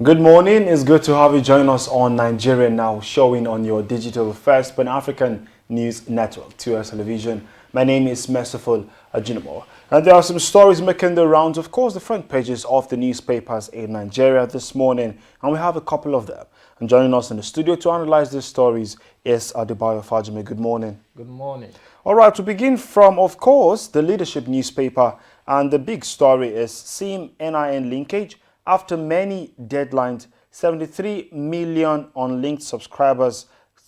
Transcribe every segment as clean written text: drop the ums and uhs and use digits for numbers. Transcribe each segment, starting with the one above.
Good morning. It's good to have you join us on Nigeria Now, showing on your digital first Pan-African news network, 2S Television. My name is Merciful Ajinomo. And there are some stories making the rounds, of course, the front pages of the newspapers in Nigeria this morning, and we have a couple of them. And joining us in the studio to analyze these stories is Adebayo Fajime. Good morning. Good morning. All right, to begin from, of course, the leadership newspaper, and the big story is SIM-NIN linkage. After many deadlines, 73 million unlinked subscribers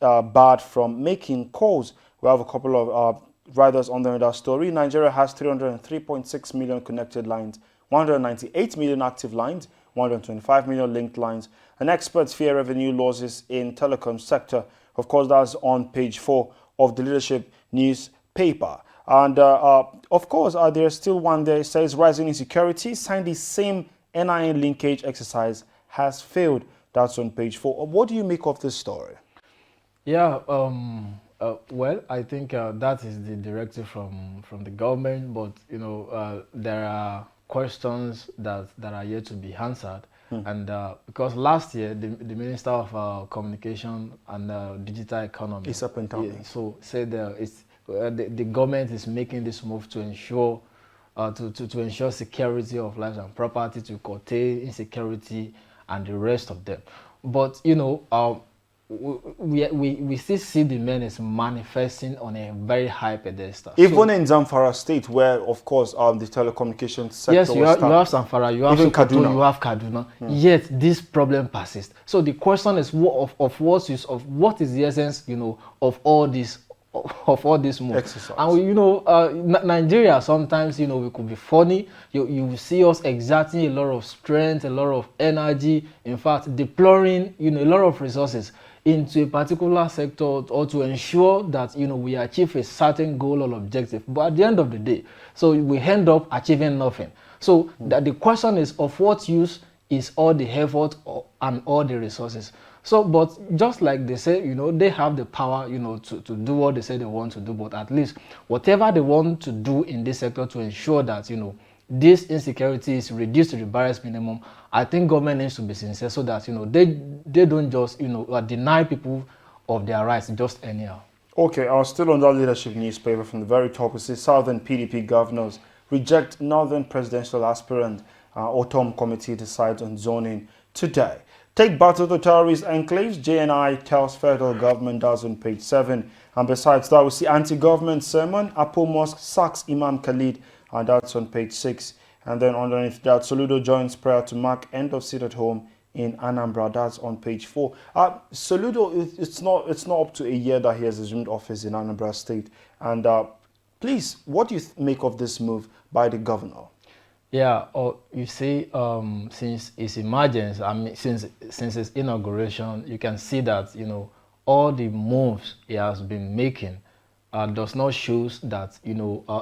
barred from making calls. We have a couple of riders on that story. Nigeria has 303.6 million connected lines, 198 million active lines, 125 million linked lines, and experts fear revenue losses in telecom sector. Of course, that's on page 4 of the leadership newspaper. And of course, there's still one there. It says rising insecurity, signed the SIM-NIN linkage exercise has failed. That's on page 4. What do you make of this story? Yeah, well, I think that is the directive from the government, but there are questions that are yet to be answered. And because last year the Minister of Communication and Digital Economy It's up and down. So said the government is making this move to ensure to ensure security of lives and property, to curtail insecurity and the rest of them. But we still see the menace manifesting on a very high pedestal. Even in Zamfara State, where of course the telecommunications sector yes, you have Zamfara, you have Sokoto, you have Kaduna. Yet this problem persists. So the question is what is the essence of all this moves. Exercise. And Nigeria sometimes we could be funny. You see us exerting a lot of strength, a lot of energy, in fact deploying a lot of resources into a particular sector or to ensure that we achieve a certain goal or objective. But at the end of the day, so we end up achieving nothing. So that the question is, of what use is all the effort and all the resources? So, but just like they say, they have the power, to do what they say they want to do, but at least whatever they want to do in this sector to ensure that, this insecurity is reduced to the barest minimum, I think government needs to be sincere so that, they don't just, deny people of their rights just anyhow. Okay, I was still on that leadership newspaper from the very top. It says Southern PDP governors reject Northern presidential aspirant. Autumn committee decides on zoning today. Take battle to terrorist enclaves, JNI tells federal government. That's on page 7. And besides that, we see anti-government sermon, Apple Mosque sacks Imam Khalid, and that's on page 6. And then underneath that, Soludo joins prayer to mark end of sit at home in Anambra. That's on page 4. Soludo, it's not up to a year that he has assumed office in Anambra State. And please, what do you make of this move by the governor? Yeah, you see, since its emergence, since its inauguration, you can see that all the moves he has been making does not show that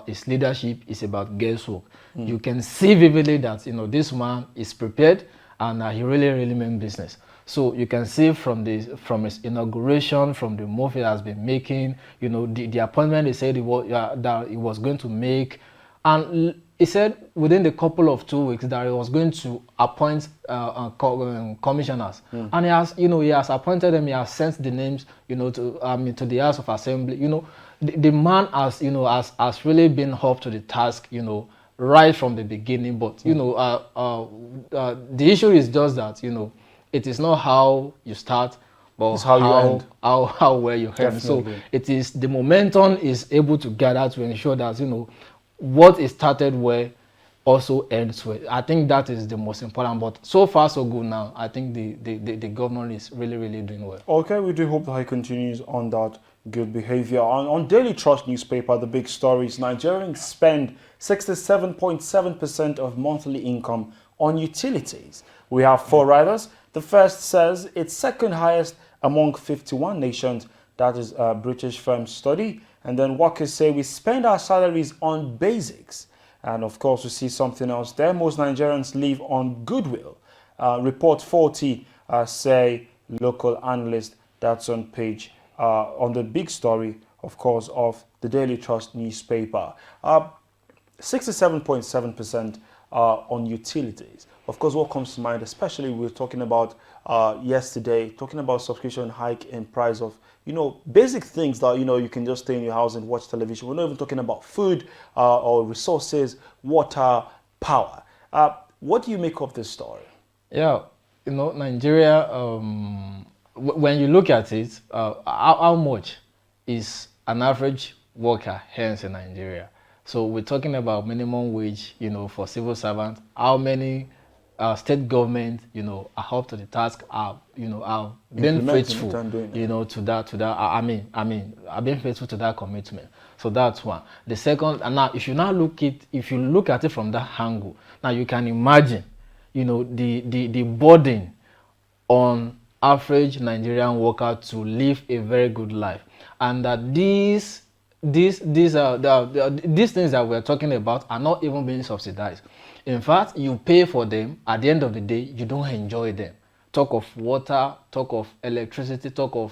his leadership is about guesswork. You can see vividly that this man is prepared and he really meant business. So you can see from his inauguration, from the move he has been making, the appointment he said that he was going to make, and he said within the couple of 2 weeks that he was going to appoint commissioners, and he has appointed them. He has sent the names, to the House of Assembly. The man has really been up to the task, right from the beginning. But the issue is just that it is not how you start, but it's how you end. How well you end. So it is the momentum is able to gather to ensure that what is started well also ends well. I think that is the most important. But so far so good now. I think the governor is really doing well. Okay, we do hope that he continues on that good behavior. On Daily Trust newspaper, the big stories: Nigerians spend 67.7% of monthly income on utilities. We have 4 riders. The first says it's second highest among 51 nations. That is a British firm study. And then workers say we spend our salaries on basics. And of course, we see something else there. Most Nigerians live on goodwill. Report 40 say local analyst. That's on page, on the big story, of course, of the Daily Trust newspaper. 67.7% on utilities. of course, what comes to mind, especially we were talking about yesterday, talking about subscription hike in price of, basic things that, you can just stay in your house and watch television. We're not even talking about food or resources, water, power. What do you make of this story? Yeah, Nigeria, when you look at it, how much is an average worker earns in Nigeria? So we're talking about minimum wage, for civil servants. How many state government, are up to the task, are been faithful, to that. I mean, I've been faithful to that commitment. So that's one. The second, and now if you look at it from that angle, now you can imagine, the burden on average Nigerian worker to live a very good life, and that these things that we're talking about are not even being subsidized. In fact, you pay for them. At the end of the day, you don't enjoy them. Talk of water, talk of electricity, talk of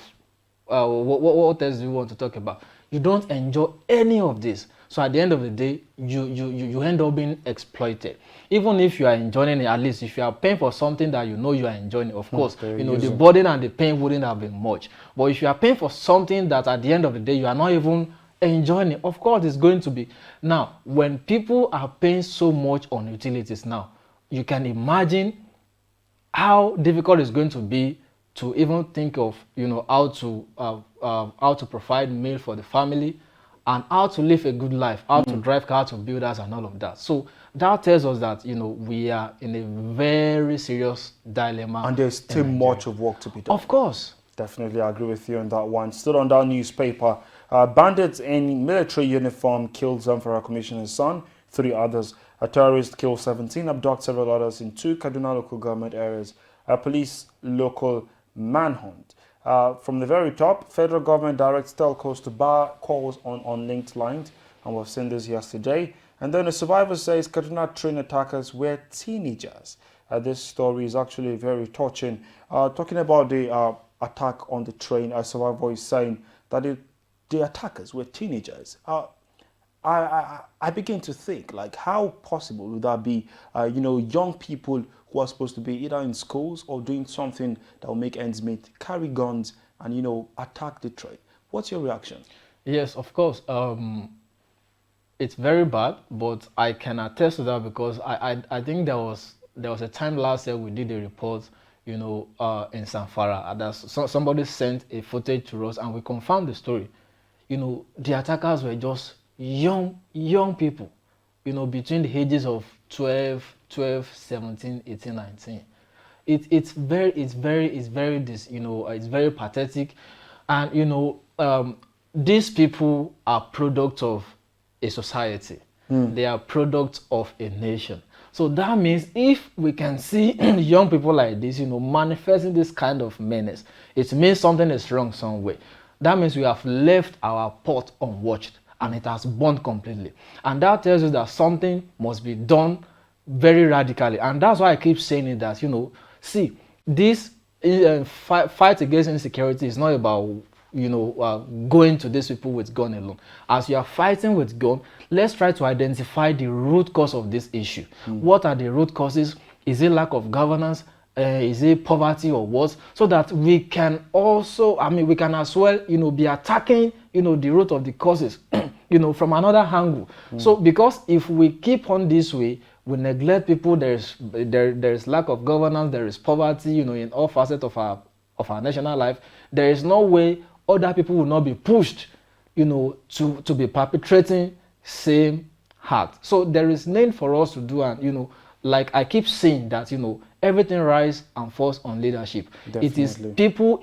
what else do you want to talk about? You don't enjoy any of this. So at the end of the day, you end up being exploited. Even if you are enjoying it, at least if you are paying for something that you are enjoying, of course, the burden and the pain wouldn't have been much. But if you are paying for something that at the end of the day you are not even enjoying it, of course it's going to be. Now, when people are paying so much on utilities now, you can imagine how difficult it's going to be to even think of how to provide meal for the family, and how to live a good life, how to drive cars to builders and all of that. So that tells us that we are in a very serious dilemma, and there's still much of work to be done. Of course, definitely, I agree with you on that one. Still on that newspaper, bandits in military uniform killed Zamfara commissioner's son, 3 others. A terrorist killed 17, abduct several others in 2 Kaduna local government areas. A police local manhunt. From the very top, federal government directs telcos to bar calls on unlinked lines, and we've seen this yesterday. And then a survivor says Kaduna train attackers were teenagers. This story is actually very touching. Talking about the attack on the train, a survivor is saying that the attackers were teenagers. I begin to think, like, how possible would that be? Young people who are supposed to be either in schools or doing something that will make ends meet, carry guns and, attack the train. What's your reaction? Yes, of course. It's very bad, but I can attest to that because I think there was a time last year we did a report, in Zamfara. That somebody sent a footage to us and we confirmed the story. The attackers were just young people, between the ages of 12, 17, 18, 19. It's very pathetic, and these people are products of a society. They are products of a nation. So that means if we can see young people like this, manifesting this kind of menace, it means something is wrong somewhere. That means we have left our port unwatched and it has burned completely. And that tells us that something must be done very radically. And that's why I keep saying it, that, see, this fight against insecurity is not about, going to these people with gun alone. As you are fighting with gun, let's try to identify the root cause of this issue. What are the root causes? Is it lack of governance? Is it poverty or what? So that we can also, we can as well, be attacking, the root of the causes, from another angle. So because if we keep on this way, we neglect people, there is lack of governance, there is poverty, in all facets of our national life, there is no way other people will not be pushed, to be perpetrating same act. So there is need for us to do, and like I keep saying that, everything rise and falls on leadership. Definitely. It is people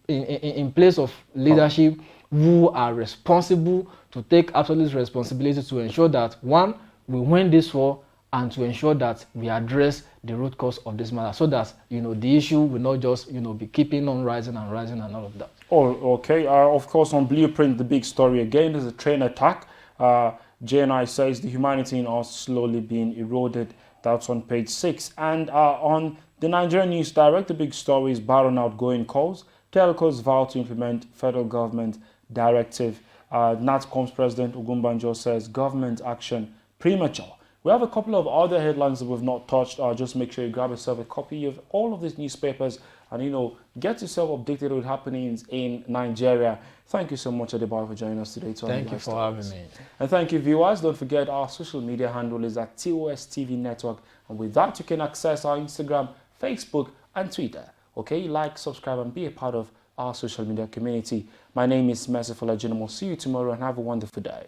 in place of leadership who are responsible to take absolute responsibility to ensure that, one, we win this war, and to ensure that we address the root cause of this matter, so that the issue will not just be keeping on rising and rising and all of that. Oh, okay. Of course, on Blueprint, the big story again is a train attack. JNI says the humanity in us slowly being eroded. That's on page 6. And on the Nigerian News Direct, the big story is bar on outgoing calls. Telcos vow to implement federal government directive. NATCOM's President Ogumbanjo says government action premature. We have a couple of other headlines that we've not touched. Just make sure you grab yourself a copy of all of these newspapers and, get yourself updated with happenings in Nigeria. Thank you so much, Adebayo, for joining us today. Thank you for having me. And thank you, viewers. Don't forget our social media handle is at TOS TV Network. And with that, you can access our Instagram, Facebook, and Twitter. Okay, like, subscribe, and be a part of our social media community. My name is Merciful Ajinomo. See you tomorrow and have a wonderful day.